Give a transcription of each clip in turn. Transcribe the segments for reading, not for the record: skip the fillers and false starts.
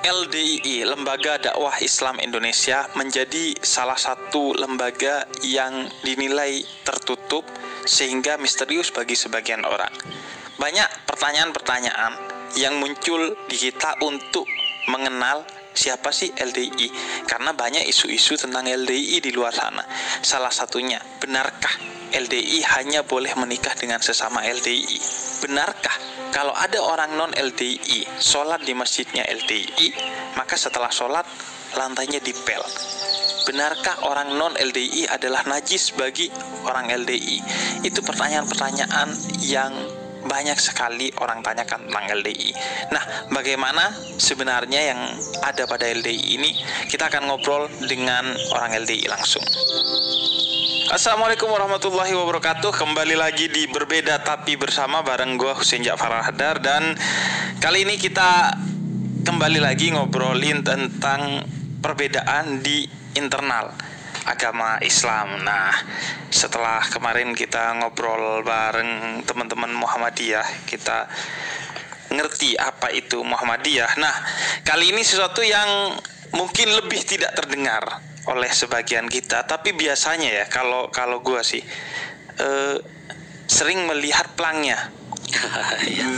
LDII, Lembaga Dakwah Islam Indonesia, menjadi salah satu lembaga yang dinilai tertutup sehingga misterius bagi sebagian orang. Banyak pertanyaan-pertanyaan yang muncul di kita untuk mengenal siapa sih LDII, karena banyak isu-isu tentang LDII di luar sana. Salah satunya, benarkah LDII hanya boleh menikah dengan sesama LDII? Benarkah kalau ada orang non LDII sholat di masjidnya LDII, maka setelah sholat lantainya dipel? Benarkah orang non LDII adalah najis bagi orang LDII? Itu pertanyaan-pertanyaan yang banyak sekali orang tanyakan tentang LDII. Nah, bagaimana sebenarnya yang ada pada LDII ini? Kita akan ngobrol dengan orang LDII langsung. Assalamualaikum warahmatullahi wabarakatuh. Kembali lagi di Berbeda Tapi Bersama bareng gue Husein Ja'far Al-Hadar. Dan kali ini kita kembali lagi ngobrolin tentang perbedaan di internal agama Islam. Nah, setelah kemarin kita ngobrol bareng teman-teman Muhammadiyah, kita ngerti apa itu Muhammadiyah. Nah, kali ini sesuatu yang mungkin lebih tidak terdengar oleh sebagian kita, tapi biasanya ya kalau gue sih sering melihat pelangnya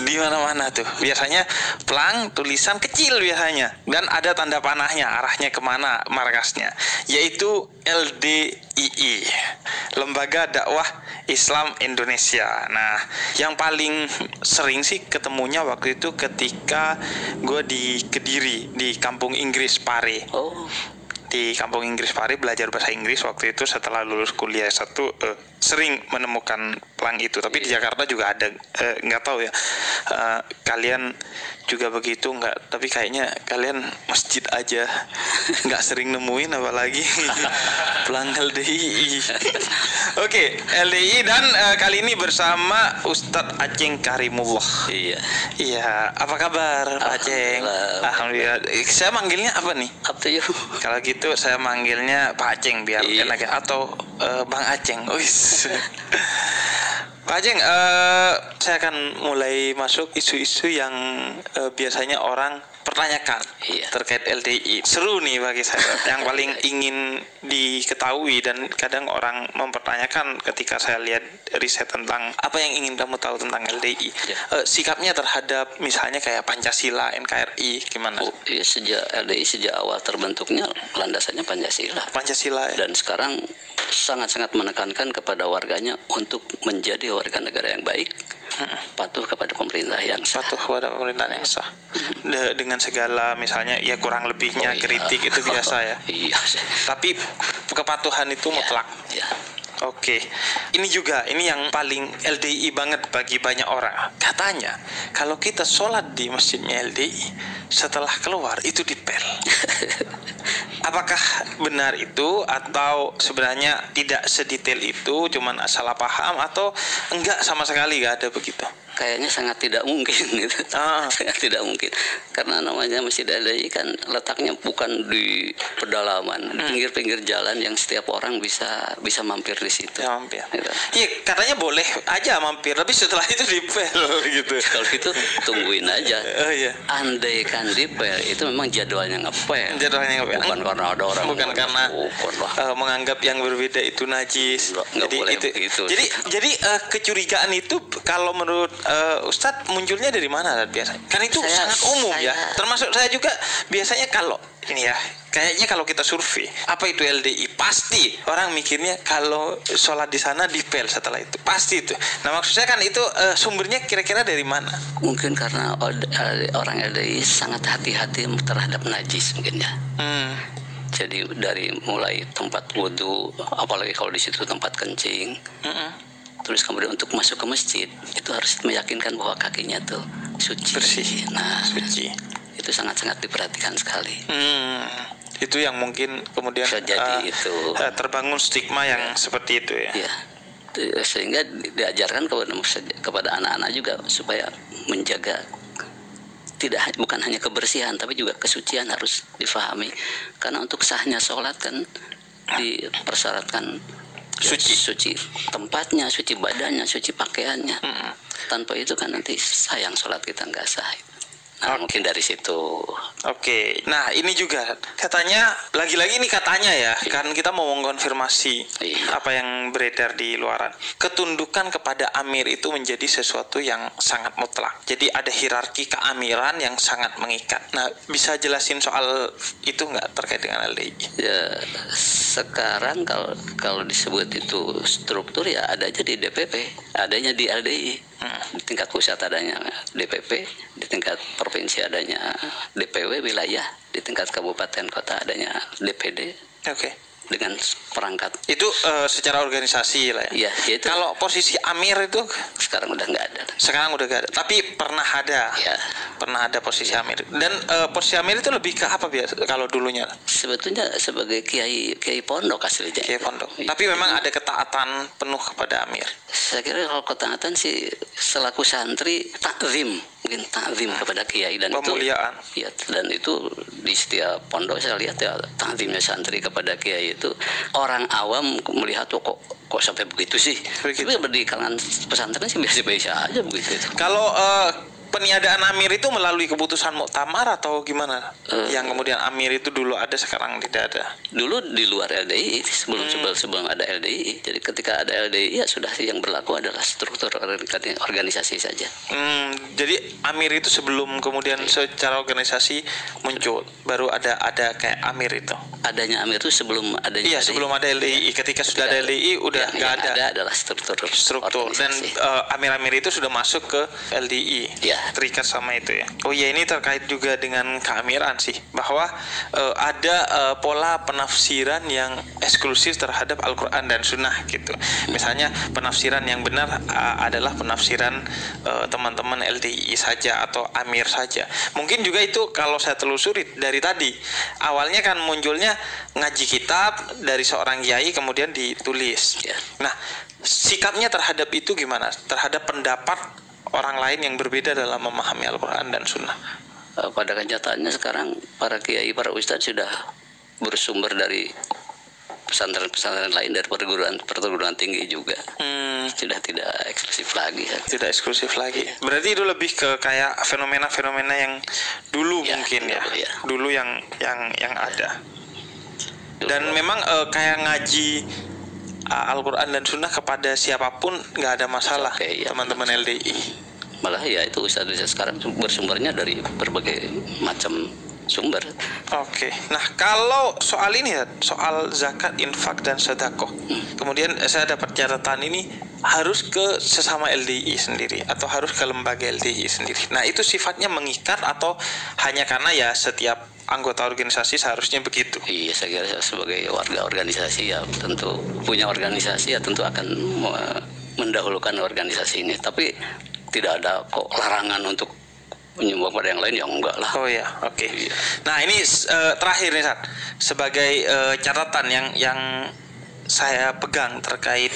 di mana-mana tuh. Biasanya pelang tulisan kecil biasanya, dan ada tanda panahnya arahnya kemana markasnya, yaitu LDII, Lembaga Dakwah Islam Indonesia. Nah, yang paling sering sih ketemunya waktu itu ketika gue di Kediri, di kampung Inggris Pare. Di kampung Inggris Pare belajar bahasa Inggris waktu itu setelah lulus kuliah S1, sering menemukan pelang itu. Tapi di Jakarta juga ada, nggak tahu ya kalian juga begitu nggak, tapi kayaknya kalian masjid aja nggak sering nemuin, apalagi pelang LDII. Oke, LDII, dan kali ini bersama Ustadz Aceng Karimullah. Iya, apa kabar Pak Aceng? Alhamdulillah. Saya manggilnya apa nih? Up to you. Kalau gitu saya manggilnya Pak Aceng biar enak ya, atau Bang Aceng. Pak Aceng, saya akan mulai masuk isu-isu yang biasanya orang pertanyakan terkait LDII. Seru nih bagi saya, yang paling ingin diketahui, dan kadang orang mempertanyakan ketika saya lihat riset tentang apa yang ingin kamu tahu tentang LDII. Sikapnya terhadap misalnya kayak Pancasila, NKRI, gimana? Sejak LDII sejak awal terbentuknya landasannya Pancasila. Pancasila ya? Dan sekarang sangat-sangat menekankan kepada warganya untuk menjadi warga negara yang baik, patuh kepada pemerintah yang sah. Patuh kepada pemerintahan yang sah. Dengan segala misalnya ya kurang lebihnya kritik itu biasa ya. Tapi kepatuhan itu mutlak. Oke. Ini yang paling LDII banget bagi banyak orang. Katanya kalau kita sholat di masjidnya LDII, setelah keluar itu dipel. Apakah benar itu, atau sebenarnya tidak sedetail itu, cuman salah paham, atau enggak sama sekali enggak ada begitu? Kayaknya sangat tidak mungkin gitu. Sangat tidak mungkin, karena namanya Masjid LDII kan letaknya bukan di pedalaman, di pinggir-pinggir jalan yang setiap orang bisa mampir di situ. Ya, mampir. Gitu. Iya, katanya boleh aja mampir, tapi setelah itu dipel gitu. Kalau itu tungguin aja. Andai kan dipel, itu memang jadwalnya ngepel. Bukan karena ada orang. Bukan karena menganggap yang berbeda itu najis. Jadi kecurigaan itu kalau menurut Ustadz munculnya dari mana biasanya? Kan itu sangat umum ya. Termasuk saya juga biasanya kalau ini ya, kayaknya kalau kita survei apa itu LDII, pasti orang mikirnya kalau sholat di sana dipel setelah itu, pasti itu. Nah, maksud saya kan itu sumbernya kira-kira dari mana? Mungkin karena orang LDII sangat hati-hati terhadap najis mungkin ya. Jadi dari mulai tempat wudhu, apalagi kalau di situ tempat kencing, terus kemudian untuk masuk ke masjid itu harus meyakinkan bahwa kakinya tuh suci, bersih. Nah, suci. Itu sangat-sangat diperhatikan sekali. Itu yang mungkin kemudian terbangun stigma yang seperti itu ya. Sehingga diajarkan kepada anak-anak juga supaya menjaga bukan hanya kebersihan tapi juga kesucian harus difahami. Karena untuk sahnya sholat kan dipersyaratkan suci tempatnya, suci badannya, suci pakaiannya. Tanpa itu kan nanti sayang sholat kita nggak sah. Nah, mungkin dari situ. Oke. Nah, ini juga katanya, lagi-lagi ini katanya ya, kan kita mau mengkonfirmasi apa yang beredar di luaran. Ketundukan kepada amir itu menjadi sesuatu yang sangat mutlak. Jadi ada hierarki keamiran yang sangat mengikat. Nah, bisa jelasin soal itu nggak terkait dengan LDI? Ya, sekarang kalau disebut itu struktur ya ada aja di DPP, adanya di LDI. Di tingkat pusat adanya DPP, di tingkat provinsi adanya DPW wilayah, di tingkat kabupaten kota adanya DPD. Oke. Dengan perangkat itu secara organisasi lah ya. Iya, itu. Kalau posisi amir itu sekarang udah nggak ada. Sekarang udah nggak ada. Tapi pernah ada. Ya. Pernah ada posisi amir. Dan posisi amir itu lebih ke apa biasa kalau dulunya? Sebetulnya sebagai kiai pondok aslinya. Kiai pondok. Tapi memang ada ketaatan penuh kepada amir. Saya kira kalau ketaatan sih selaku santri takzim, mungkin takzim kepada kiai, dan pemuliaan. Itu ya, dan itu di setiap pondok saya lihat ya takzimnya santri kepada kiai itu orang awam melihat kok sampai begitu sih. Tapi di kalangan pesantren sih biasa-biasa aja begitu. Kalau peniadaan amir itu melalui keputusan muktamar atau gimana? Yang kemudian amir itu dulu ada, sekarang tidak ada. Dulu di luar LDI, sebelum ada LDI. Jadi ketika ada LDI ya sudah, yang berlaku adalah struktur organisasi saja. Jadi amir itu sebelum kemudian secara organisasi muncul, baru ada kayak amir itu. Adanya amir itu sebelum adanya. Iya, sebelum ada LDI. Ketika sudah ada LDI udah nggak ada. Ada adalah struktur Dan amir-amir itu sudah masuk ke LDI. Ya. Terikat sama itu ya. Oh ya, ini terkait juga dengan keamiran sih, bahwa ada pola penafsiran yang eksklusif terhadap Al-Quran dan Sunnah gitu. Misalnya penafsiran yang benar adalah penafsiran teman-teman LDI saja atau amir saja. Mungkin juga itu kalau saya telusuri dari tadi, awalnya kan munculnya ngaji kitab dari seorang kiai kemudian ditulis. Ya. Nah, sikapnya terhadap itu gimana? Terhadap pendapat orang lain yang berbeda dalam memahami Al-Quran dan Sunnah. Pada kenyataannya sekarang para kiai, para ustadz sudah bersumber dari pesantren-pesantren lain, dari perguruan tinggi juga. Sudah tidak eksklusif lagi. Tidak eksklusif lagi. Berarti itu lebih ke kayak fenomena-fenomena yang dulu ya, mungkin ya. Dulu yang ada. Dan memang kayak ngaji Al-Quran dan Sunnah kepada siapapun nggak ada masalah, teman-teman LDI. Malah ya itu ustadz sekarang bersumbernya dari berbagai macam sumber. Oke. Nah, kalau soal ini, soal zakat, infak dan sedekah, kemudian saya dapat catatan ini harus ke sesama LDI sendiri atau harus ke lembaga LDI sendiri. Nah, itu sifatnya mengikat atau hanya karena ya setiap anggota organisasi seharusnya begitu? Iya, saya kira sebagai warga organisasi ya tentu punya organisasi ya tentu akan mendahulukan organisasi ini. Tapi tidak ada kok larangan untuk menyumbang pada yang lain, yang enggak lah. Oh ya, oke. Iya. Nah, ini terakhir nih, Sat, sebagai catatan yang saya pegang terkait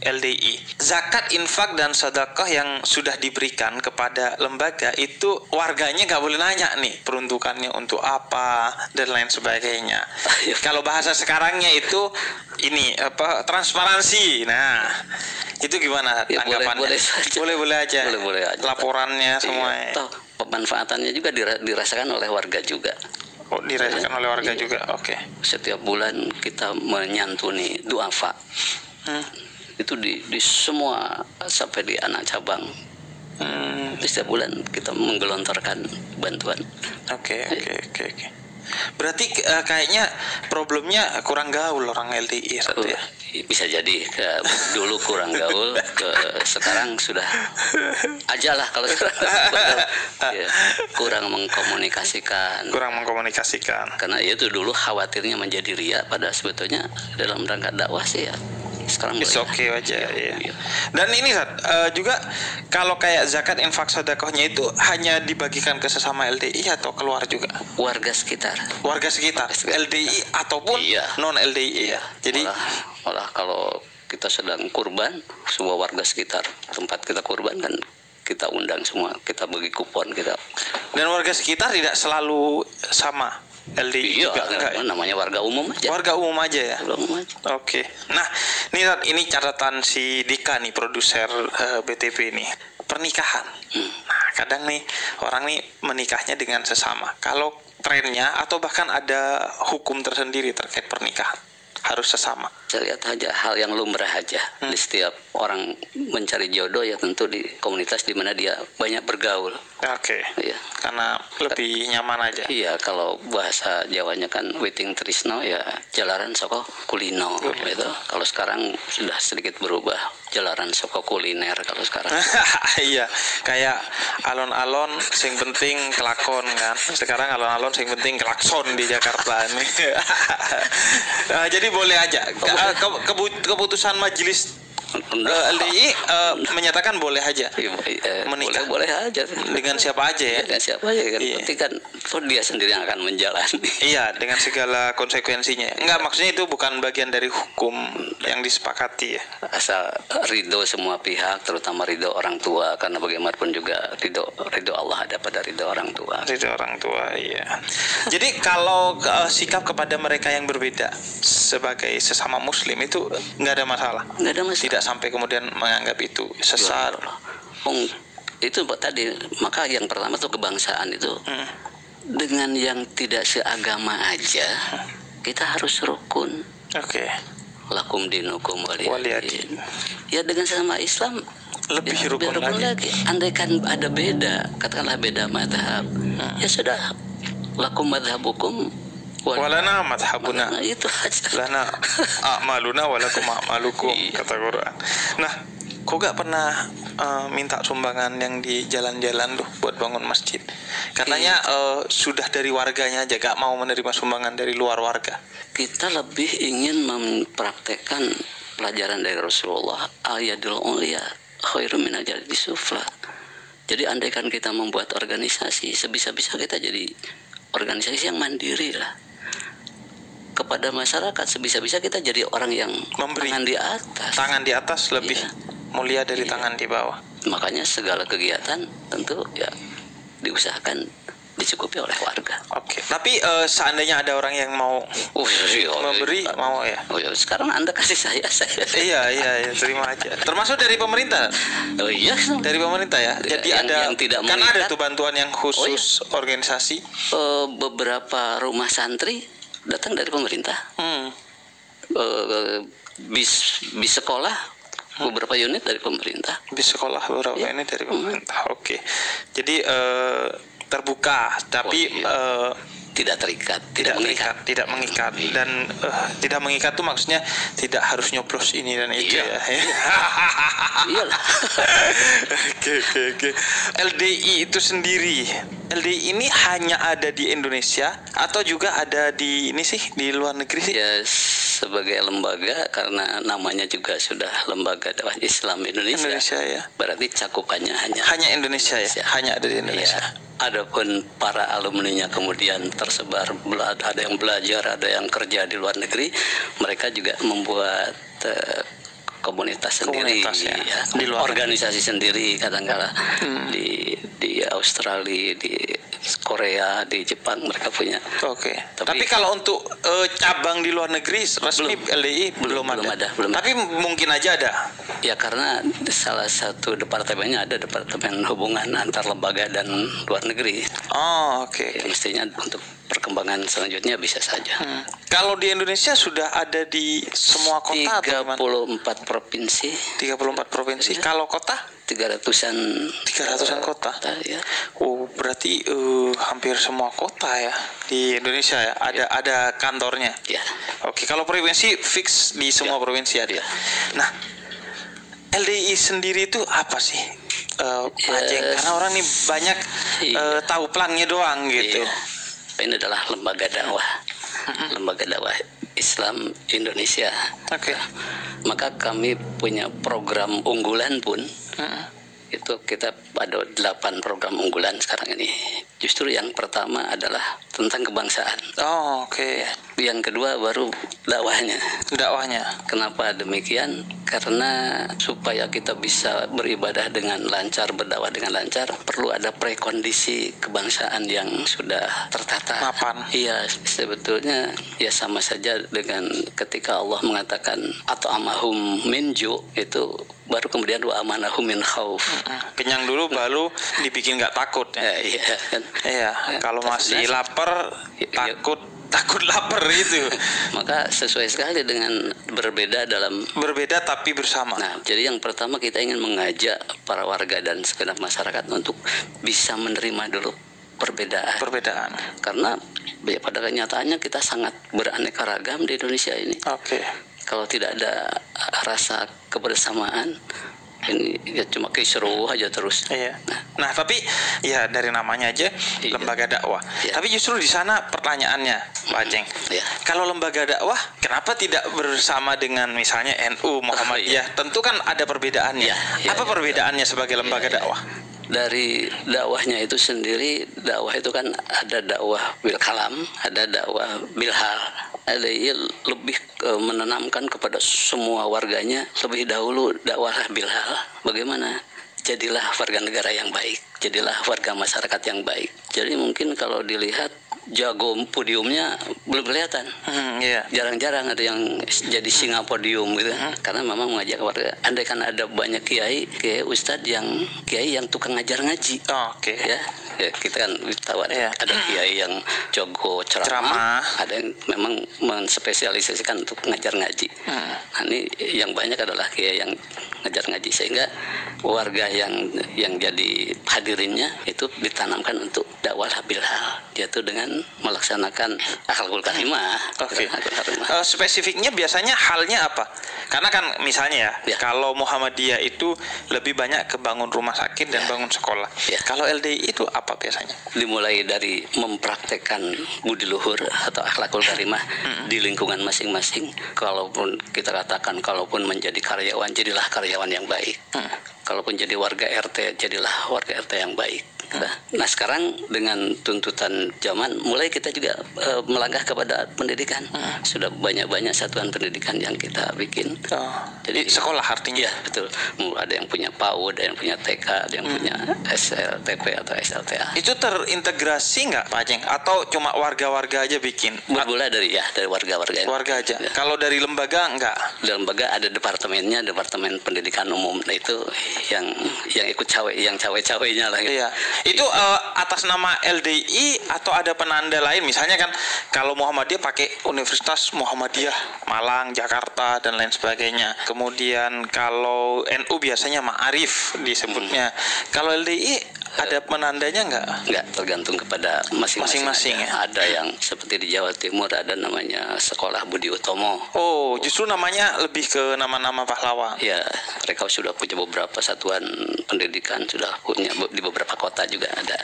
LDI, zakat, infak dan sedekah yang sudah diberikan kepada lembaga itu warganya nggak boleh nanya nih peruntukannya untuk apa dan lain sebagainya. Kalau bahasa sekarangnya itu ini transparansi. Nah, itu gimana tanggapannya? Boleh aja. Laporannya semua. Pemanfaatannya juga dirasakan oleh warga juga. Oh, dirasakan oleh warga juga. Oke. Setiap bulan kita menyantuni duafa. Itu di semua sampai di anak cabang. Setiap bulan kita menggelontorkan bantuan. Oke. Berarti kayaknya problemnya kurang gaul orang LDI ya? Bisa jadi dulu kurang gaul, sekarang sudah aja lah kalau sekarang ya, kurang mengkomunikasikan. Karena itu dulu khawatirnya menjadi ria, pada sebetulnya dalam rangka dakwah sih ya sekarang oke aja ya. Dan ini juga kalau kayak zakat, infak, sedekahnya itu hanya dibagikan ke sesama LDI atau keluar juga? Warga sekitar LDI ataupun non LDI ya. Jadi malah kalau kita sedang kurban, semua warga sekitar tempat kita kurban kan kita undang semua, kita bagi kupon kita. Dan warga sekitar tidak selalu sama LDI juga, namanya warga umum aja. Warga umum aja ya. Oke. Nah, ini catatan si Dika nih, produser BTP ini. Pernikahan. Nah, kadang nih orang nih menikahnya dengan sesama. Kalau trennya atau bahkan ada hukum tersendiri terkait pernikahan harus sesama. Saya lihat aja hal yang lumrah aja di setiap orang mencari jodoh, ya tentu di komunitas di mana dia banyak bergaul. Oke. Iya. Karena lebih nyaman aja. Iya, kalau bahasa Jawanya kan witing trisno, ya jalaran soko kulino gitu. Kalau sekarang sudah sedikit berubah, jalaran soko kuliner kalau sekarang. Iya, kayak alon-alon sing penting kelakon kan. Sekarang alon-alon sing penting klakson di Jakarta ini. Jadi boleh aja. Keputusan majelis LDI menyatakan boleh aja menikah. Boleh aja dengan siapa aja ya. Dengan siapa aja kan. Iya. Berarti kan dia sendiri yang akan menjalani. Iya, dengan segala konsekuensinya. Enggak, maksudnya itu bukan bagian dari hukum yang disepakati ya. Asal ridho semua pihak, terutama ridho orang tua, karena bagaimanapun juga ridho Allah ada pada ridho orang tua. Ridho orang tua, iya. Jadi kalau sikap kepada mereka yang berbeda sebagai sesama muslim itu nggak ada masalah. Nggak ada masalah. Tidak sampai kemudian menganggap itu sesat. Itu tadi, maka yang pertama tuh kebangsaan itu dengan yang tidak seagama aja kita harus rukun. Oke. Lakum dinukum waliyadin. Ya dengan sesama Islam lebih ya, rukun lagi. Andaikan ada beda, katakanlah beda madhab, ya sudah, lakum madhabukum walana madhabuna. Nah, itu aja. Lana a'maluna walakum a'malukum, kata Quran. Nah, kok gak pernah minta sumbangan yang di jalan-jalan tuh buat bangun masjid? Katanya sudah dari warganya aja, gak mau menerima sumbangan dari luar warga. Kita lebih ingin mempraktekkan pelajaran dari Rasulullah, ayadul ulia khairum min ajadi sufla. Jadi andaikan kita membuat organisasi, sebisa-bisa kita jadi organisasi yang mandiri lah. Kepada masyarakat sebisa-bisa kita jadi orang yang memberi. Tangan di atas lebih mulia dari tangan di bawah. Makanya segala kegiatan tentu ya diusahakan dicukupi oleh warga. Oke. Tapi seandainya ada orang yang mau memberi, mau ya. Oh ya, sekarang Anda kasih saya. Iya, terima aja. Termasuk dari pemerintah. Oh iya. Dari pemerintah ya. Jadi yang tidak kan mengikat, ada tuh bantuan yang khusus organisasi. Beberapa rumah santri datang dari pemerintah. Bis sekolah beberapa unit dari pemerintah. Bis sekolah beberapa unit dari pemerintah. Oke. Jadi terbuka, tapi tidak terikat, tidak mengikat dan tidak mengikat tuh maksudnya tidak harus nyoblos ini dan itu ya. Iyalah. Oke. LDI itu sendiri, LDI ini hanya ada di Indonesia atau juga ada di di luar negeri sih? Ya, sebagai lembaga, karena namanya juga sudah Lembaga Dakwah Islam Indonesia ya. Berarti cakupannya hanya Indonesia ya, hanya ada di Indonesia. Ya. Adapun para alumninya kemudian tersebar, ada yang belajar, ada yang kerja di luar negeri, mereka juga membuat komunitas sendiri, ya. Di luar organisasi sendiri kadang-kala di Australia, di Korea, di Jepang mereka punya. Oke. Tapi kalau untuk cabang di luar negeri resmi LDI belum ada. Tapi mungkin aja ada. Ya karena salah satu departemennya ada departemen hubungan antar lembaga dan luar negeri. Oh, oke. Ya, mestinya untuk perkembangan selanjutnya bisa saja. Kalau di Indonesia sudah ada di semua kota 34 provinsi. 34 provinsi. Ya. Kalau kota? 300-an kota. Ya. Oh, berarti hampir semua kota ya di Indonesia ya. Ada kantornya. Ya. Oke, kalau provinsi fix di semua provinsi ada. Ya. Nah, LDI sendiri itu apa sih? Karena orang nih banyak tahu pelangnya doang gitu. Ini adalah lembaga dakwah, lembaga dakwah Islam Indonesia. Oke. Maka kami punya program unggulan pun. Itu kita ada 8 program unggulan sekarang ini. Justru yang pertama adalah tentang kebangsaan. Oh, oke. Yang kedua baru dakwahnya. Kenapa demikian? Karena supaya kita bisa beribadah dengan lancar, berdakwah dengan lancar, perlu ada prekondisi kebangsaan yang sudah tertata. Mapan. Iya, sebetulnya ya sama saja dengan ketika Allah mengatakan atau amahum minju, itu baru kemudian wa amanahum min khauf. Kenyang dulu baru dibikin nggak takut ya. Iya kan. Iya, kalau masih lapar takut lapar itu. Maka sesuai sekali dengan berbeda tapi bersama. Nah, jadi yang pertama kita ingin mengajak para warga dan segenap masyarakat untuk bisa menerima dulu perbedaan. Karena ya, pada kenyataannya kita sangat beraneka ragam di Indonesia ini. Oke. Kalau tidak ada rasa kebersamaan, ini ya cuma kisruh aja terus. Iya. Nah, tapi ya dari namanya aja lembaga dakwah. Iya. Tapi justru di sana pertanyaannya, Pak Aceng. Iya. Kalau lembaga dakwah, kenapa tidak bersama dengan misalnya NU, Muhammadiyah? Tentu kan ada perbedaannya. Apa perbedaannya sebagai lembaga dakwah? Dari dakwahnya itu sendiri, dakwah itu kan ada dakwah bil kalam, ada dakwah bil hal. Ada lebih menanamkan kepada semua warganya lebih dahulu dakwah bil hal. Bagaimana? Jadilah warga negara yang baik, jadilah warga masyarakat yang baik. Jadi mungkin kalau dilihat jago podiumnya belum kelihatan. Jarang-jarang ada yang jadi singa podium gitu. Karena memang mengajak warga. Andai kan ada banyak kiai ustadz yang tukang ngajar ngaji. Ya, kita kan tahu ada kiai yang jago ceramah, ada yang memang menspesialisasikan untuk ngajar ngaji. Nah, ini yang banyak adalah kiai yang ngajar ngaji, sehingga warga yang jadi hadirinnya itu ditanamkan untuk dakwah bil hal, yaitu dengan melaksanakan akhlakul karimah. Spesifiknya biasanya halnya apa? Karena kan misalnya kalau Muhammadiyah itu lebih banyak ke bangun rumah sakit dan bangun sekolah. Kalau LDI itu apa biasanya? Dimulai dari mempraktekkan budi luhur atau akhlakul karimah di lingkungan masing-masing. Kalaupun kita katakan kalaupun menjadi karyawan, jadilah karyawan yang baik. Kalaupun jadi warga RT, jadilah warga RT yang baik. Nah, sekarang dengan tuntutan zaman, mulai kita juga melangkah kepada pendidikan. Sudah banyak satuan pendidikan yang kita bikin. Jadi sekolah artinya? Ya, betul. Ada yang punya PAUD, ada yang punya TK, ada yang punya SLTP atau SLTA. Itu terintegrasi nggak, Pak Aceng? Atau cuma warga-warga aja bikin? Bermula dari warga-warga. Warga aja. Ya. Kalau dari lembaga nggak? Dari lembaga ada departemennya, Departemen Pendidikan Umum. Nah, itu yang ikut cawe-cawenya lah. Gitu. Iya. Itu atas nama LDI atau ada penanda lain? Misalnya kan kalau Muhammadiyah pakai Universitas Muhammadiyah Malang, Jakarta dan lain sebagainya. Kemudian kalau NU biasanya Ma'arif disebutnya. Kalau LDI ada penandanya nggak? Nggak, tergantung kepada masing-masing. Ya? Ada yang seperti di Jawa Timur ada namanya Sekolah Budi Utomo. Oh, justru namanya lebih ke nama-nama pahlawan. Ya, mereka sudah punya beberapa satuan pendidikan, sudah punya di beberapa kota juga ada.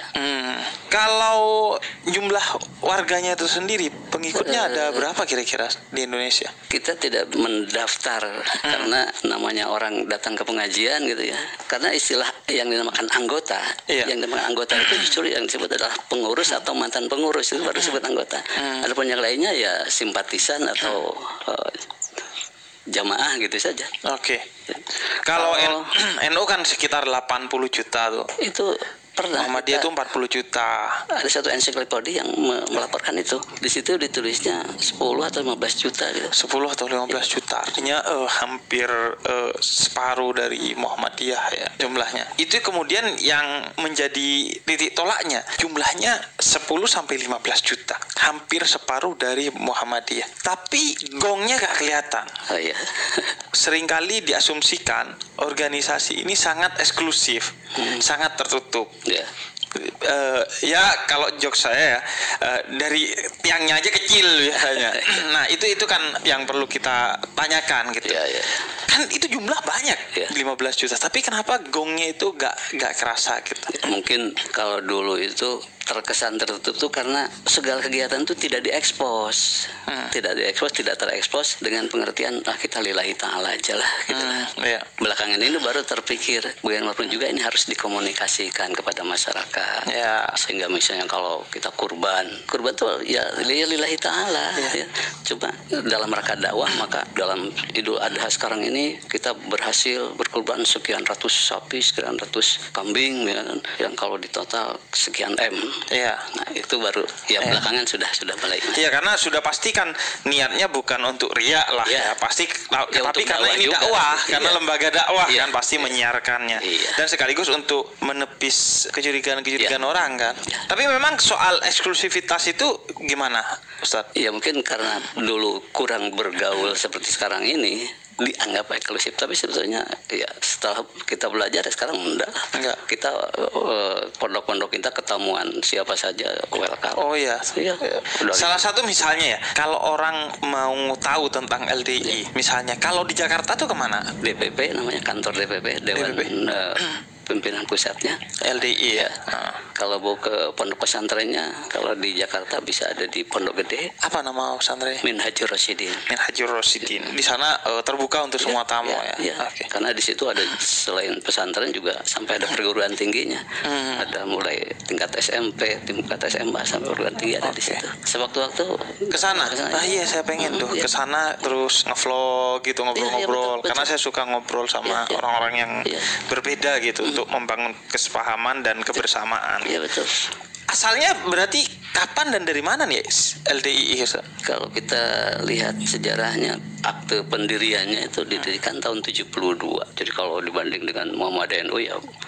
Kalau jumlah warganya itu sendiri, pengikutnya ada berapa kira-kira di Indonesia? Kita tidak mendaftar karena namanya orang datang ke pengajian gitu ya. Karena istilah yang dinamakan anggota, yang dinamakan anggota itu justru yang disebut adalah pengurus atau mantan pengurus, itu baru disebut anggota. Adapun yang lainnya ya simpatisan atau jamaah gitu saja. Kalau NU kan sekitar 80 juta tuh. Itu pernah. Muhammadiyah itu 40 juta. Ada satu ensiklopedia yang melaporkan itu. Di situ ditulisnya 10 atau 15 juta gitu. 10 atau 15 juta. Artinya hampir separuh dari Muhammadiyah ya jumlahnya. Itu kemudian yang menjadi titik tolaknya. Jumlahnya 10 sampai 15 juta. Hampir separuh dari Muhammadiyah. Tapi gongnya gak kelihatan. Seringkali diasumsikan organisasi ini sangat eksklusif, sangat tertutup. Ya kalau jokes saya dari tiangnya aja kecil biasanya. Nah itu kan yang perlu kita tanyakan gitu. Kan itu jumlah banyak, 15 juta. Tapi kenapa gongnya itu gak kerasa gitu? Mungkin kalau dulu itu terkesan tertutup tuh karena segala kegiatan itu tidak diekspos, tidak terekspos dengan pengertian kita lillahi ta'ala aja lah gitu. Belakangan ini baru terpikir bagaimanapun juga ini harus dikomunikasikan kepada masyarakat, sehingga misalnya kalau kita kurban tuh ya lillahi ta'ala, coba dalam rangka dakwah, maka dalam Idul Adha sekarang ini kita berhasil berkurban sekian ratus sapi, sekian ratus kambing, yang kalau di total sekian M. Nah itu baru belakangan sudah mulai. Karena sudah pasti kan niatnya bukan untuk riak lah, pasti. Tapi karena ini dakwah, karena lembaga dakwah kan pasti menyiarkannya, dan sekaligus untuk menepis kecurigaan orang kan. Tapi memang soal eksklusivitas itu gimana, Ustadz? Ya mungkin karena dulu kurang bergaul seperti sekarang ini dianggap eksklusif, tapi sebetulnya setelah kita belajar sekarang enggak. Kita pondok-pondok kita ketemuan siapa saja welcome. Salah satu misalnya kalau orang mau tahu tentang LDI, misalnya kalau di Jakarta tuh kemana? DPP namanya, kantor DPP, Dewan Pimpinan Pusatnya LDI ya. Kalau mau ke pondok pesantrennya, kalau di Jakarta bisa ada di Pondok Gede. Apa nama pesantrennya? Minhajur Rasyidin. Di sana terbuka untuk semua tamu Karena di situ ada selain pesantren juga sampai ada perguruan tingginya. Ada mulai tingkat SMP, tingkat SMA sampai perguruan tinggi ada di situ. Sewaktu-waktu ke sana. Saya pengen tuh ke sana terus ngevlog gitu, ngobrol-ngobrol. Karena saya suka ngobrol sama orang-orang yang berbeda gitu, untuk membangun kesepahaman dan kebersamaan. Iya betul. Asalnya berarti kapan dan dari mana nih LDI? Kalau kita lihat sejarahnya, akte pendiriannya itu didirikan tahun 72. Jadi kalau dibanding dengan Muhammadiyah NU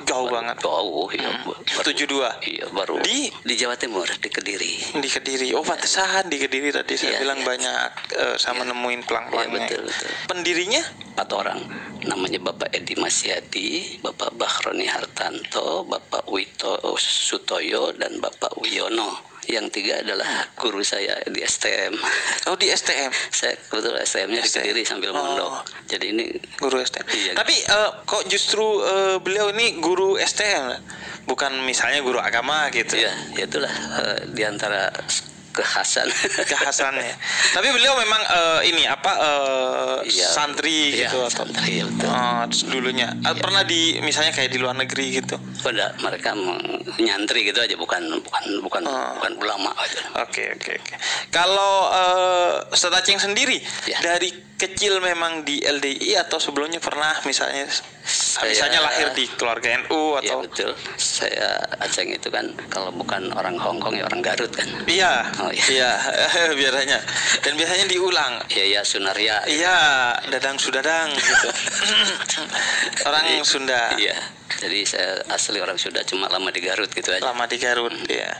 jauh banget. Jauh 72. Baru di Jawa Timur, di Kediri. Di Kediri. Pantesan di Kediri tadi saya bilang banyak sama nemuin pelang-pelangnya. Betul. Pendirinya 4 orang. Namanya Bapak Edi Masyadi, Bapak Bahroni Hartanto, Bapak Wito Sutoyo, dan Bapak Wiono. Yang 3 adalah guru saya di STM. Di STM. Saya kebetulan STM-nya di Kediri sambil mondok. Jadi ini guru STM. Tapi kok justru beliau ini guru STM, bukan misalnya guru agama gitu? Ya itulah di antara kekhasannya. Tapi beliau memang santri gitu atau santri, dulunya pernah di misalnya kayak di luar negeri gitu. Mereka nyantri gitu aja, bukan ulama aja. Oke. Kalau Ustaz Aceng sendiri dari kecil memang di LDI atau sebelumnya pernah misalnya lahir di keluarga NU atau? Iya betul. Saya Aceng itu kan kalau bukan orang Hongkong ya orang Garut kan. Iya. Biasanya. Dan biasanya diulang. Iya Sunaria. Iya, Dadang Sudadang gitu. Orang Sunda. Iya. Jadi saya asli orang Sunda, cuma lama di Garut gitu aja. Lama di Garut, ya.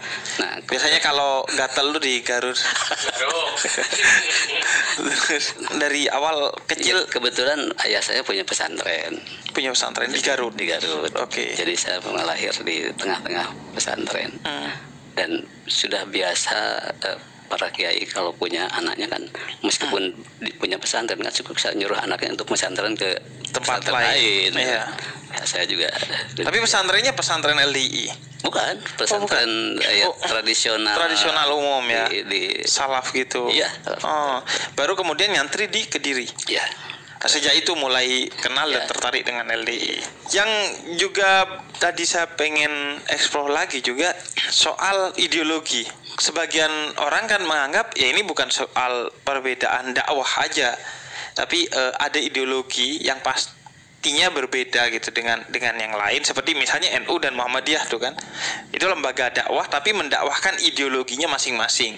Nah, biasanya kalau gatel lu di Garut. Dari awal kecil. Kebetulan ayah saya punya pesantren. Punya pesantren di Garut. Di Garut. Oke. Jadi saya lahir di tengah-tengah pesantren. Dan sudah biasa para kiai kalau punya anaknya kan, meskipun punya pesantren kan cukup saya nyuruh anaknya untuk pesantren ke tempat lain. Ya, saya juga. Tapi pesantrennya pesantren LDI? Bukan, pesantren tradisional umum ya. Di salaf gitu. Iya. Baru kemudian nyantri di Kediri. Iya. Sejak itu mulai kenal dan tertarik dengan LDI. Yang juga tadi saya pengen eksplor lagi juga soal ideologi. Sebagian orang kan menganggap ya ini bukan soal perbedaan dakwah aja, tapi ada ideologi yang pastinya berbeda gitu dengan yang lain, seperti misalnya NU dan Muhammadiyah tuh kan. Itu lembaga dakwah tapi mendakwahkan ideologinya masing-masing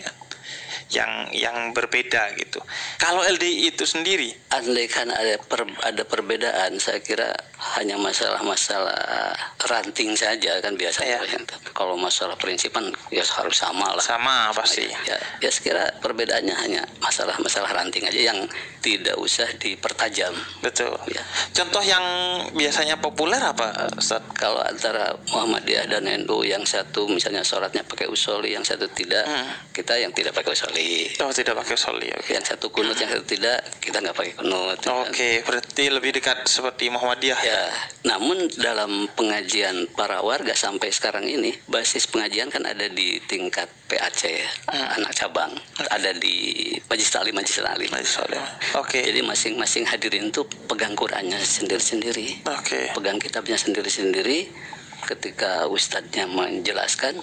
yang berbeda gitu. Kalau LDI itu sendiri, andai kan ada perbedaan, saya kira hanya masalah-masalah ranting saja kan biasanya. Kalau masalah prinsipan ya harus sama lah. Sama pasti. Ya sekira perbedaannya hanya masalah-masalah ranting aja yang tidak usah dipertajam. Betul. Ya. Contoh yang biasanya populer apa, Ustaz? Kalau antara Muhammadiyah dan NU, yang satu misalnya sholatnya pakai usoli, yang satu tidak, kita yang tidak pakai usoli. Oh, tidak pakai usoli. Okay. Yang satu kunut, yang satu tidak, kita nggak pakai kunut. Oke, berarti lebih dekat seperti Muhammadiyah. Ya, namun dalam pengajian para warga sampai sekarang ini, basis pengajian kan ada di tingkat PAC, anak cabang, ada di Majelis Taklim. Oke. Jadi masing-masing hadirin tuh pegang Qurannya sendiri-sendiri. Oke. Pegang kitabnya sendiri-sendiri. Ketika ustadznya menjelaskan,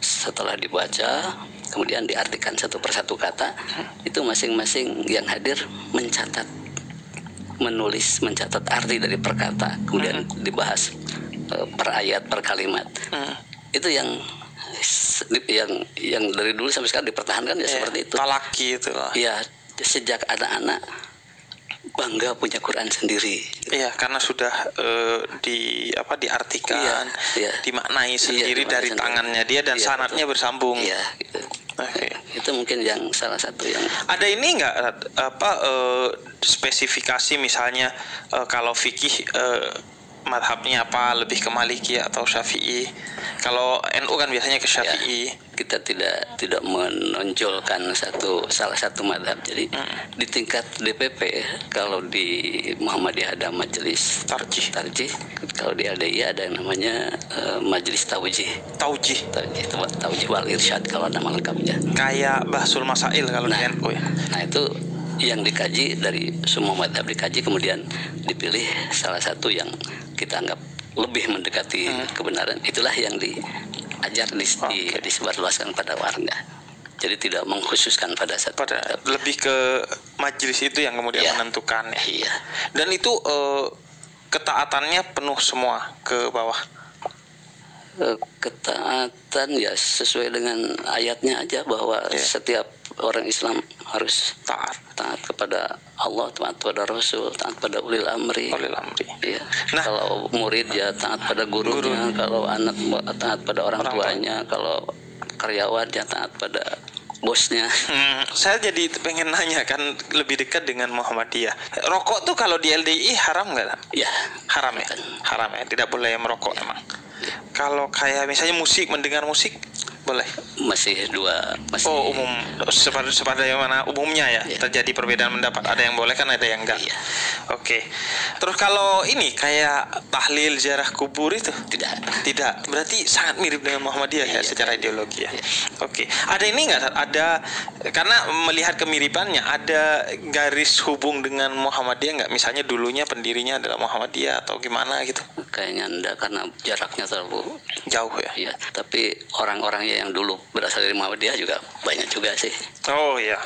setelah dibaca, kemudian diartikan satu persatu kata, itu masing-masing yang hadir mencatat arti dari perkata, kemudian dibahas per ayat, per kalimat. Itu yang dari dulu sampai sekarang dipertahankan ya, seperti itu. Talaki itu lah. Ya, sejak anak-anak bangga punya Quran sendiri. Iya, karena sudah diartikan, dimaknai sendiri dari tangannya dia dan sanadnya bersambung. Iya, gitu. Okay. Itu mungkin yang salah satu yang ada ini nggak spesifikasi misalnya kalau fikih madhabnya apa, lebih ke Maliki atau Syafi'i? Kalau NU kan biasanya ke Syafi'i. Kita tidak menonjolkan salah satu madhab. Jadi di tingkat DPP, kalau di Muhammadiyah ada majelis tarjih. Kalau di LDI ada yang namanya majelis taujih wal irsyad kalau nama lengkapnya. Kayak Bahsul Masail kalau di NU ya. Nah, itu yang dikaji, dari semua madhab dikaji, kemudian dipilih salah satu yang kita anggap lebih mendekati kebenaran. Itulah yang diajar, disebarluaskan pada warga. Jadi tidak mengkhususkan pada satu. Lebih ke majelis itu yang kemudian menentukan ya. Iya. Dan itu ketaatannya penuh semua ke bawah. Ketaatan ya sesuai dengan ayatnya aja, bahwa setiap orang Islam harus taat kepada Allah, taat pada Rasul, taat pada ulil amri. Ya. Nah, kalau murid ya taat pada gurunya, kalau anak taat pada orang tuanya, kalau karyawan ya taat pada bosnya. Saya jadi pengen nanya, kan lebih dekat dengan Muhammadiyah. Rokok tuh kalau di LDI haram nggak? Ya, haram ya. Haram ya, tidak boleh merokok emang. Kalau kayak misalnya mendengar musik boleh? Masih umum, sebagaimana umumnya ya. Terjadi perbedaan pendapat, ada yang boleh kan, ada yang enggak. Oke. Terus kalau ini kayak tahlil ziarah kubur itu tidak. Berarti sangat mirip dengan Muhammadiyah ya secara ideologi ya. Oke. Ada ini enggak? Ada, karena melihat kemiripannya, ada garis hubung dengan Muhammadiyah enggak? Misalnya dulunya pendirinya adalah Muhammadiyah atau gimana gitu? Kayaknya enggak, karena jaraknya terlalu jauh ya. Iya, tapi orang-orangnya yang dulu berasal dari Muhammadiyah juga banyak juga sih. Oh iya.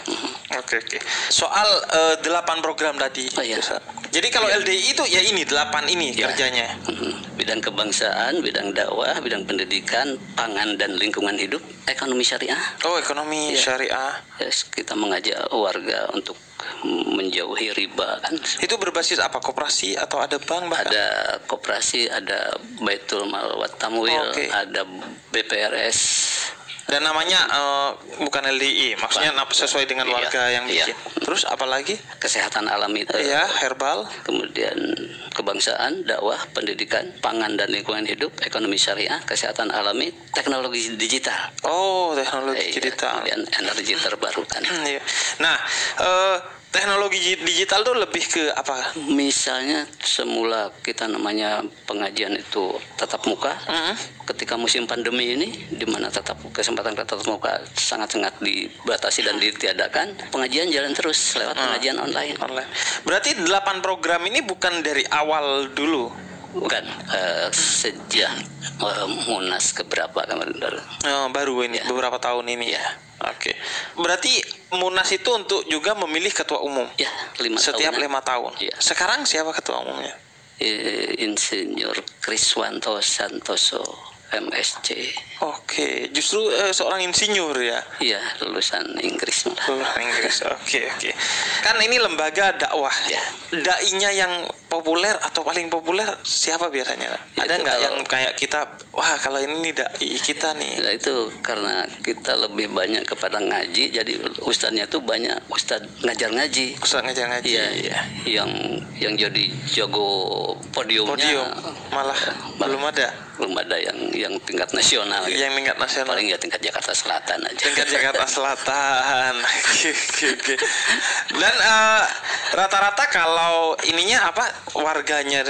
Oke. Soal 8 program tadi. Jadi kalau LDI itu ya ini 8 ini kerjanya. Bidang kebangsaan, bidang dakwah, bidang pendidikan, pangan dan lingkungan hidup, ekonomi syariah. Oh, ekonomi syariah. Yes, kita mengajak warga untuk menjauhi riba kan. Itu berbasis apa? Koperasi atau ada bank bahkan? Ada koperasi, ada Baitul Mal wa Tamwil, ada BPRS. Dan namanya bukan LDI, maksudnya sesuai dengan warga yang bikin. Terus apalagi? Kesehatan alami itu. Iya, herbal. Kemudian kebangsaan, dakwah, pendidikan, pangan dan lingkungan hidup, ekonomi syariah, kesehatan alami, teknologi digital. Oh, teknologi digital. Kemudian energi terbarukan. Nah, teknologi digital tuh lebih ke apa? Misalnya semula kita namanya pengajian itu tatap muka. Ketika musim pandemi ini, di mana kesempatan tatap muka sangat-sangat dibatasi dan ditiadakan, pengajian jalan terus lewat pengajian online. Berarti 8 program ini bukan dari awal dulu? Bukan, sejak Munas keberapa kemarin baru ini, beberapa tahun ini ya. Oke. Berarti Munas itu untuk juga memilih ketua umum. Ya, setiap 5 tahun. Ya. Sekarang siapa ketua umumnya? Insinyur Kriswanto Santoso, MSc. Oke, justru seorang insinyur ya. Iya, lulusan Inggris malah. Lulusan Inggris. Oke. Kan ini lembaga dakwah. Ya. Dai-nya yang populer atau paling populer siapa biasanya? Ya, Ada itu nggak kalau- yang kayak kita, wah kalau ini dai kita nih. Nah, itu karena kita lebih banyak kepada ngaji, jadi ustadznya tuh banyak ustadz ngajar ngaji. Ustaz ngajar ngaji. Iya. Yang jadi jago podiumnya Podium malah belum ada. belum ada yang tingkat nasional. Gitu. Yang tingkat nasional. Paling ya tingkat Jakarta Selatan aja. Tingkat Jakarta Selatan. Oke. Dan rata-rata kalau ininya apa warganya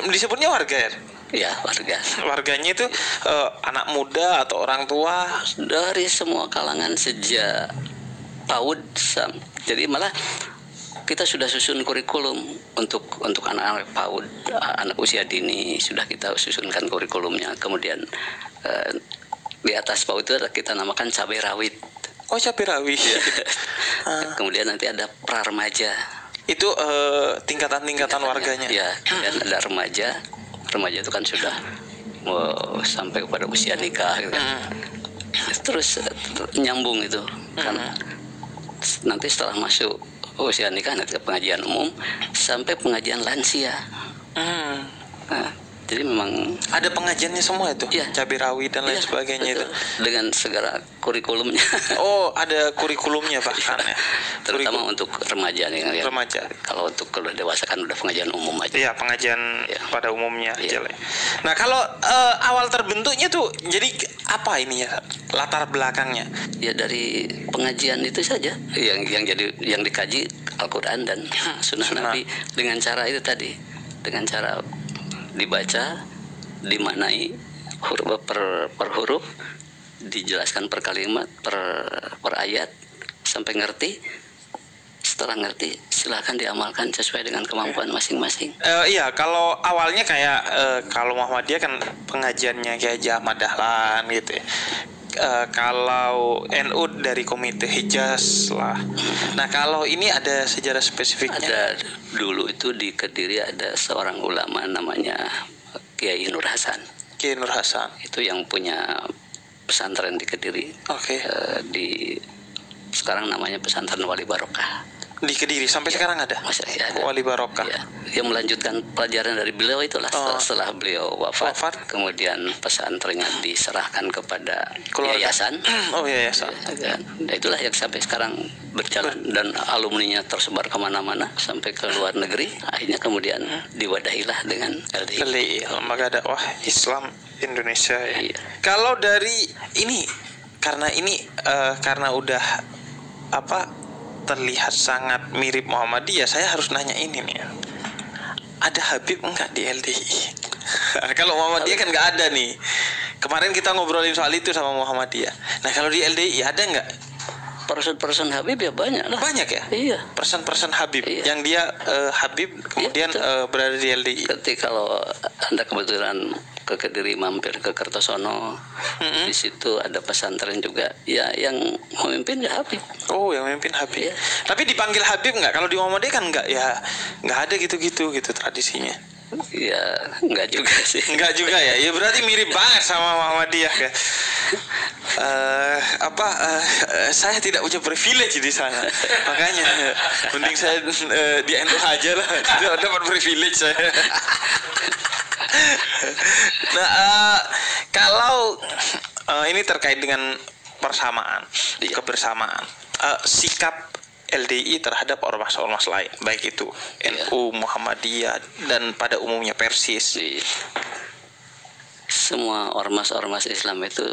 disebutnya warga ya? Ya, warga. Warganya itu anak muda atau orang tua. Dari semua kalangan sejak PAUD jadi malah kita sudah susun kurikulum untuk anak-anak PAUD, anak usia dini sudah kita susunkan kurikulumnya. Kemudian di atas PAUD itu kita namakan cabai rawit. Oh, cabai rawit. Kemudian nanti ada pra-remaja. Itu tingkatan-tingkatan warganya. Ya, dan ada remaja. Remaja itu kan sudah sampai kepada usia nikah gitu kan. Terus nyambung itu kan nanti setelah masuk usia nikah nanti ke pengajian umum sampai pengajian lansia. Nah, jadi memang Ada pengajiannya semua itu. Iya. Cabai rawit dan lain ya, sebagainya itu. betul. Dengan segala kurikulumnya. Oh, ada kurikulumnya bahkan ya. Terutama untuk remaja nih yang Remaja. Kalau untuk kalau dewasa kan udah pengajian umum aja. Iya, pengajian Iya. pada umumnya Iya. jelek. Nah, kalau awal terbentuknya tuh jadi apa ini ya? Latar belakangnya. Ya dari pengajian itu saja yang dikaji Al-Qur'an dan Sunnah Sunnah. Nabi dengan cara itu tadi, dengan cara dibaca, dimaknai huruf per huruf, dijelaskan per kalimat, per ayat sampai ngerti. Setelah ngerti, silahkan diamalkan sesuai dengan kemampuan masing-masing. Iya, kalau awalnya kayak kalau Muhammadiyah kan pengajiannya kayak Ahmad Dahlan gitu ya. Kalau NU dari Komite Hijaz lah. Nah, kalau ini ada sejarah spesifiknya. Ada dulu itu di Kediri ada seorang ulama namanya Kiai Nur Hasan. Kiai Nur Hasan. Itu yang punya pesantren di Kediri. Oke. Sekarang namanya pesantren Wali Barokah. Di Kediri sampai sekarang ada. Masih ada. Wali Barokah. Ya, yang melanjutkan pelajaran dari beliau itulah setelah beliau wafat, kemudian pesantrennya diserahkan kepada Keluarga. yayasan. Oh, yayasan. Ya, nah, itulah yang sampai sekarang berjalan dan alumninya tersebar kemana-mana sampai ke luar negeri. Akhirnya kemudian diwadahilah dengan LDI. LDI, Lembaga Dakwah Islam Indonesia ya. Iya. Kalau dari ini karena udah terlihat sangat mirip Muhammadiyah, saya harus nanya ini nih. Ada Habib enggak di LDI? Kalau Muhammadiyah kan nggak ada nih. Kemarin kita ngobrolin soal itu sama Muhammadiyah. Nah, kalau di LDI ada nggak? Person Habib ya banyak lah. Banyak ya? Iya. Person Habib Iya. yang dia Habib kemudian betul. berada di LDI. Ketika kalau Anda kebetulan ke Kediri mampir ke Kertosono, di situ ada pesantren juga. Ya yang memimpin ya Habib. Oh, yang memimpin Habib. Iya. Tapi dipanggil Habib nggak? Kalau di Muhammadiyah kan nggak ya, nggak ada gitu tradisinya. Ya enggak juga sih. Enggak juga ya. Ya berarti mirip banget sama Muhammadiyah ya. Saya tidak punya privilege di sana. Makanya mending saya di NU aja lah. Tidak dapat privilege saya. Nah, kalau ini terkait dengan persamaan, kebersamaan, sikap LDI terhadap ormas-ormas lain, baik itu NU, Muhammadiyah, dan pada umumnya Persis. Semua ormas-ormas Islam itu,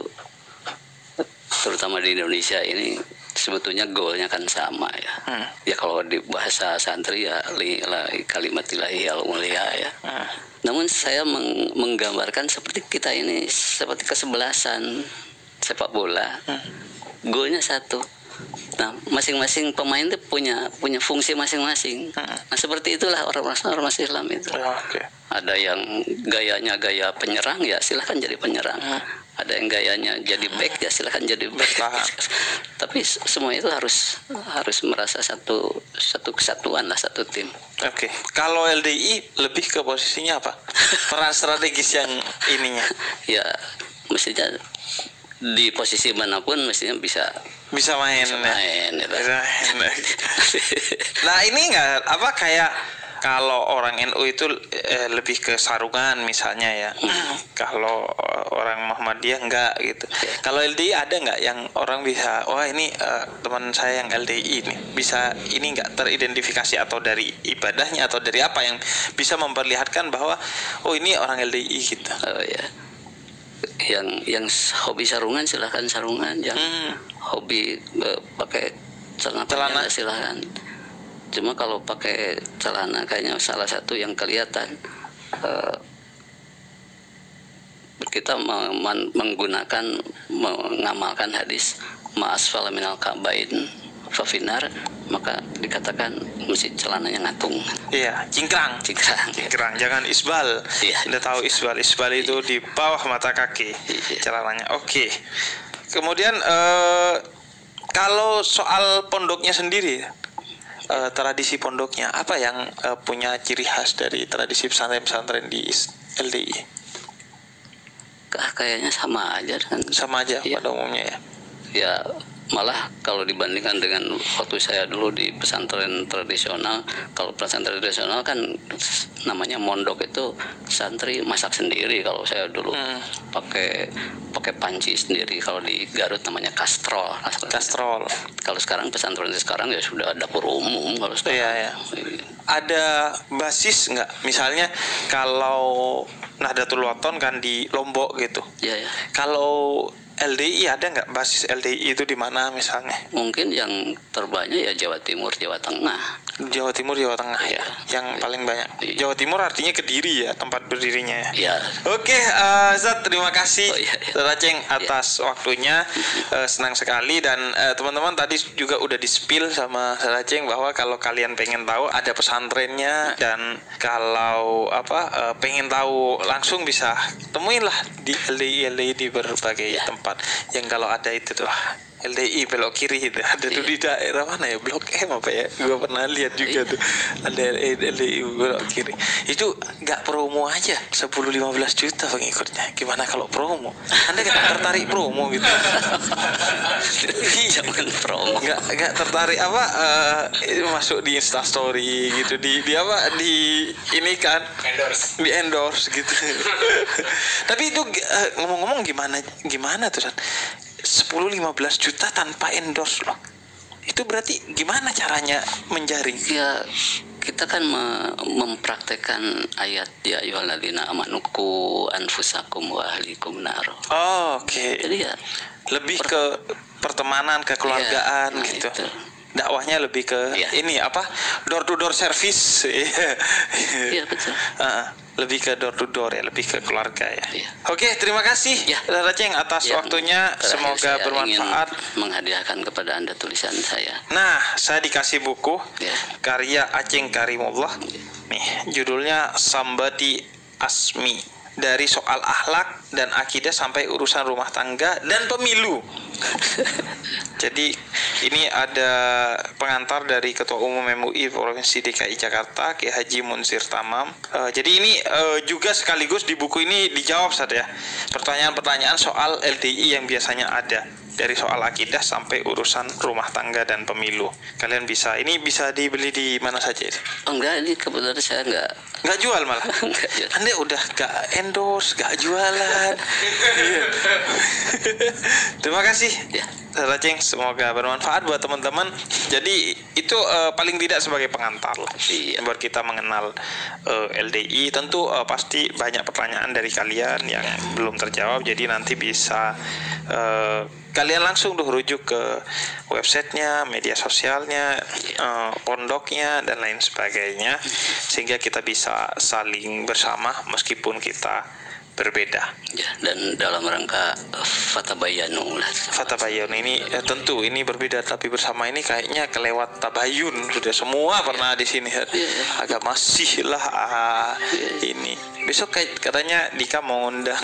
terutama di Indonesia ini, sebetulnya goalnya kan sama ya. Ya kalau di bahasa santri ya kalimat ilahi al-mulia ya. Namun saya menggambarkan seperti kita ini seperti kesebelasan sepak bola. Goalnya satu. Nah, masing-masing pemain itu punya fungsi masing-masing. Nah, seperti itulah ormas Islam itu. Oke. Ada yang gayanya gaya penyerang ya silahkan jadi penyerang. Ada yang gayanya jadi back ya silahkan jadi back. Tapi semua itu harus merasa satu kesatuan lah, satu tim. Oke. Kalau LDI lebih ke posisinya apa? Peran strategis yang ininya. Ya mestinya di posisi manapun mestinya bisa main. gitu. Nah ini nggak apa kayak kalau orang NU itu lebih ke sarungan misalnya ya. Kalau orang Muhammadiyah enggak gitu. Kalau LDI ada nggak yang orang bisa, wah ini teman saya yang LDI ini bisa ini nggak teridentifikasi atau dari ibadahnya atau dari apa yang bisa memperlihatkan bahwa oh ini orang LDI gitu. Oh ya. Yang hobi sarungan silahkan sarungan, yang hobi pakai celana silahkan. Cuma kalau pakai celana kayaknya salah satu yang kelihatan kita mengamalkan hadis ma'asfala minal ka'bain fafinar, maka dikatakan mesti celananya ngatung. Iya, cingkrang. Jangan isbal. Iya. Anda tahu isbal itu di bawah mata kaki celananya. Oke. Kemudian kalau soal pondoknya sendiri, tradisi pondoknya apa yang punya ciri khas dari tradisi pesantren-pesantren di LDI? Kayaknya sama aja kan. Sama aja pada umumnya ya. Ya malah kalau dibandingkan dengan waktu saya dulu di pesantren tradisional, kalau pesantren tradisional kan namanya mondok itu santri masak sendiri. Kalau saya dulu pakai panci sendiri. Kalau di Garut namanya kastrol. Kalau sekarang pesantren sekarang ya sudah dapur umum kalau sekarang. Iya. Ada basis nggak? Misalnya kalau Nahdlatul Wathon kan di Lombok gitu. Iya. Kalau LDI ada nggak basis LDI itu di mana misalnya? Mungkin yang terbanyak ya Jawa Timur, Jawa Tengah. Jawa Timur, Jawa Tengah ya, yang paling banyak. Jawa Timur artinya Kediri ya, tempat berdirinya. Ya. Oke, Zat, terima kasih Zat Aceng atas waktunya. Senang sekali dan teman-teman tadi juga udah di-spill sama Zat Aceng bahwa kalau kalian pengen tahu ada pesantrennya dan kalau pengen tahu langsung bisa temuin lah di LDI di berbagai tempat. Yang kalau ada itu tuh LDI belok kiri itu ada tuh di daerah mana ya, Blok M apa ya, gue pernah lihat juga tuh ada LDI belok kiri. Itu nggak promo aja 10-15 juta pengikutnya, gimana kalau promo? Anda nggak tertarik promo gitu? Jangan promo. Nggak tertarik masuk di Instastory gitu, di ini kan di endorse gitu. Tapi itu ngomong-ngomong gimana tuh 10-15 juta tanpa endorse loh. Itu berarti gimana caranya menjaring? Ya kita kan mempraktekkan ayat ya ayyuhalladzina amanu qu anfusakum wa ahlikum nar. Oh, oke. Jadi ya lebih ke pertemanan, kekeluargaan gitu. Itu. Dakwahnya lebih ke ini door to door service. Iya betul. Lebih ke door to door ya, lebih ke keluarga ya. Oke, terima kasih Aceng atas waktunya. Semoga bermanfaat. Menghadiahkan kepada Anda tulisan saya. Nah, saya dikasih buku karya Aceng Karimullah. Nih, judulnya Somebody Ask Me. Dari soal akhlak dan akidah sampai urusan rumah tangga dan pemilu. Jadi ini ada pengantar dari Ketua Umum MUI Provinsi DKI Jakarta, Kiai Haji Munsir Tamam. Jadi ini juga sekaligus di buku ini dijawab saja pertanyaan-pertanyaan soal LDI yang biasanya ada. Dari soal akidah sampai urusan rumah tangga dan pemilu. Kalian bisa dibeli di mana saja itu? Enggak, ini kebetulan saya enggak jual malah. Anda udah enggak endorse, enggak jualan. Terima kasih. Aceng, semoga bermanfaat buat teman-teman. Jadi itu paling tidak sebagai pengantar lah. Buat kita mengenal LDI. Tentu pasti banyak pertanyaan dari kalian yang belum terjawab. Jadi nanti bisa kalian langsung rujuk ke websitenya, media sosialnya, pondoknya dan lain sebagainya, sehingga kita bisa saling bersama meskipun kita berbeda. Ya, dan dalam rangka fatabayanu lah. Fatabayun ini tentu ini berbeda tapi bersama ini kayaknya kelewat tabayun sudah semua pernah di sini. Agak masih lah ini. Besok katanya Dika mau undang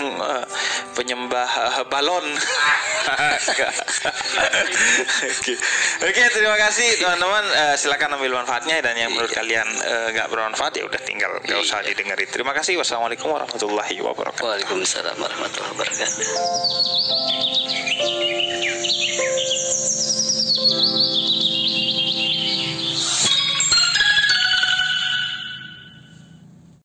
penyembah balon. Oke, terima kasih teman-teman. Silakan ambil manfaatnya dan yang menurut kalian nggak bermanfaat ya udah tinggal nggak usah didengerin. Terima kasih. Wassalamualaikum warahmatullahi wabarakatuh. Waalaikumsalam warahmatullahi wabarakatuh.